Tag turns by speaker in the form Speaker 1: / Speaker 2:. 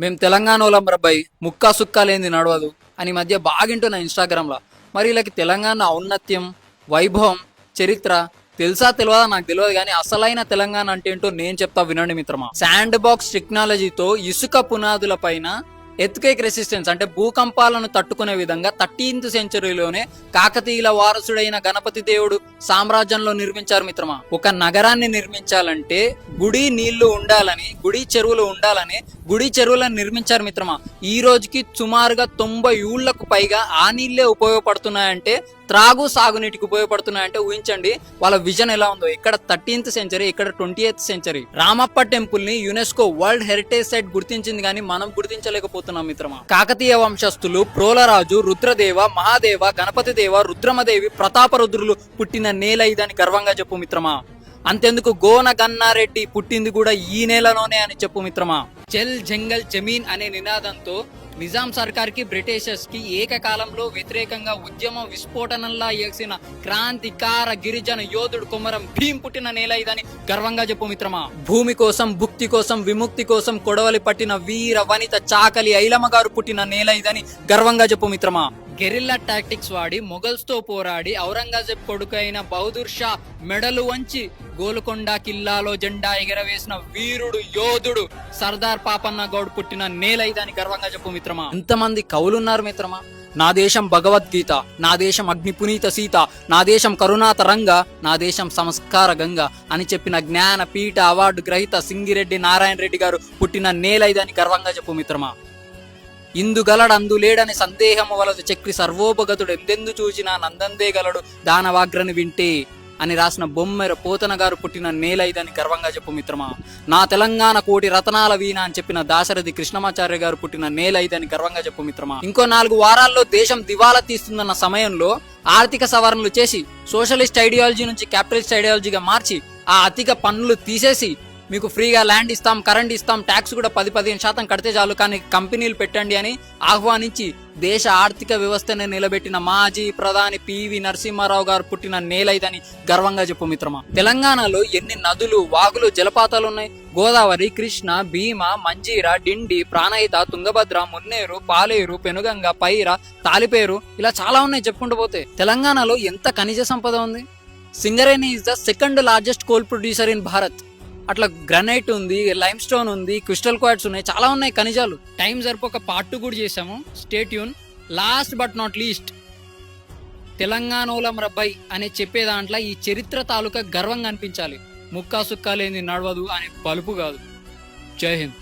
Speaker 1: మేము తెలంగాణలో రబ్బాయి ముక్కా సుక్కా లేనిది నడవదు అని ఈ మధ్య బాగింటున్నా ఇన్స్టాగ్రామ్లో. మరి వీళ్ళకి తెలంగాణ ఔన్నత్యం, వైభవం, చరిత్ర తెలుసా తెలియదా నాకు తెలియదు, కానీ అసలైన తెలంగాణ అంటే ఏంటో నేను చెప్తా వినండి మిత్రమా. శాండ్ బాక్స్ టెక్నాలజీతో ఇసుక పునాదుల పైన ఎర్త్క్వేక్ రెసిస్టెన్స్ అంటే భూకంపాలను తట్టుకునే విధంగా 13th సెంచరీలోనే కాకతీయుల వారసుడైన గణపతి దేవుడు సామ్రాజ్యంలో నిర్మించారు మిత్రమా. ఒక నగరాన్ని నిర్మించాలంటే గుడి నీళ్లు ఉండాలని, గుడి చెరువులు ఉండాలని గుడి చెరువులను నిర్మించారు మిత్రమా. ఈ రోజుకి సుమారుగా 90 ఏళ్లకు పైగా ఆ నీళ్లే ఉపయోగపడుతున్నాయంటే, త్రాగు సాగునీటికి ఉపయోగపడుతున్నాయంటే ఊహించండి వాళ్ళ విజన్ ఎలా ఉందో. ఇక్కడ 13th సెంచరీ, ఇక్కడ 20th సెంచరీ. రామప్ప టెంపుల్ ని యునెస్కో వరల్డ్ హెరిటేజ్ సైట్ గుర్తించింది, కానీ మనం గుర్తించలేకపోతున్నాం మిత్రమా. కాకతీయ వంశస్థులు ప్రోలరాజు, రుద్రదేవ, మహాదేవ, గణపతి దేవ, రుద్రమదేవి, ప్రతాపరుద్రులు పుట్టిన నేల ఇదని గర్వంగా చెప్పు మిత్రమా. అంతెందుకు గోన గన్నారెడ్డి పుట్టింది కూడా ఈ నేలలోనే అని చెప్పు మిత్రమా. జల్ జంగల్ జమీన్ అనే నినాదంతో నిజాం సర్కార్ కి, బ్రిటిషర్స్ కి ఏకకాలంలో వ్యతిరేకంగా ఉద్యమం విస్ఫోటనంలా ఎగిసిన క్రాంతికార గిరిజన యోధుడు కొమరం భీం పుట్టిన నేల ఇదని గర్వంగా చెప్పు మిత్రమా. భూమి కోసం, భుక్తి కోసం, విముక్తి కోసం కొడవలి పట్టిన వీర వనిత చాకలి ఐలమ్మ గారు పుట్టిన నేల ఇదని గర్వంగా చెప్పు మిత్రమా. గెరిల్లా టాక్టిక్స్ వాడి మొఘల్స్ తో పోరాడి ఔరంగజేబ్ కొడుకైన బహదూర్ షా మెడలు వంచి గోల్కొండ కిల్లాలో జెండా ఎగరవేసిన వీరుడు యోధుడు సర్దార్ పాపన్న గౌడ్ పుట్టిన నేల ఇదని గర్వంగా చెప్పు మిత్రమా. ఎంతమంది కవులున్నారు మిత్రమా. నా దేశం భగవద్గీత, నా దేశం అగ్ని పునీత సీత, నా దేశం కరుణాతరంగ, నా దేశం సంస్కార గంగ అని చెప్పిన జ్ఞాన పీఠ అవార్డు గ్రహీత సింగిరెడ్డి నారాయణ రెడ్డి గారు పుట్టిన నేల ఇదని గర్వంగా చెప్పు మిత్రమా. ఇందుగలడు లేడని సందేహము వలదు చక్రి సర్వోపగతుడు ఎందెందు చూచినా నందందే గలడు దానవాగ్రని వింటే అని రాసిన బొమ్మెర పోతన గారు పుట్టిన నేల ఇదని గర్వంగా చెప్పు మిత్రమా. నా తెలంగాణ కోటి రతనాల వీణ అని చెప్పిన దాశరథి కృష్ణమాచార్య గారు పుట్టిన నేల ఇదని గర్వంగా చెప్పు మిత్రమా. ఇంకో 4 వారాల్లో దేశం దివాలా తీస్తుందన్న సమయంలో ఆర్థిక సవరణలు చేసి సోషలిస్ట్ ఐడియాలజీ నుంచి క్యాపిటలిస్ట్ ఐడియాలజీగా మార్చి ఆ అధిక పన్నులు తీసేసి మీకు ఫ్రీగా ల్యాండ్ ఇస్తాం, కరెంట్ ఇస్తాం, ట్యాక్స్ కూడా 10-15% కడితే చాలు, కానీ కంపెనీలు పెట్టండి అని ఆహ్వానించి దేశ ఆర్థిక వ్యవస్థని నిలబెట్టిన మాజీ ప్రధాని పివి నరసింహారావు గారు పుట్టిన నేల ఇదని గర్వంగా చెప్పు మిత్రమా. తెలంగాణలో ఎన్ని నదులు, వాగులు, జలపాతాలు ఉన్నాయి. గోదావరి, కృష్ణ, భీమ, మంజీర, డిండి, ప్రాణహిత, తుంగభద్ర, మున్నేరు, పాలేరు, పెనుగంగ, పైర, తాలిపేరు, ఇలా చాలా ఉన్నాయి చెప్పుకుంటూ పోతే. తెలంగాణలో ఎంత ఖనిజ సంపద ఉంది. Singareni is the 2nd largest coal producer in Bharat. అట్లా గ్రానైట్ ఉంది, లైమ్ స్టోన్ ఉంది, క్రిస్టల్ క్వార్ట్స్ ఉన్నాయి, చాలా ఉన్నాయి ఖనిజాలు. టైం సరిపోక పార్ట్ 2 కూడా చేసాము, stay tune. Last but not least, తెలంగాణోలం రబ్బాయి అనే చెప్పే దాంట్లో ఈ చరిత్ర తాలూకా గర్వంగా అనిపించాలి. ముక్కా సుక్కా లేని నడవదు అనే పలుపు కాదు. జై హింద్.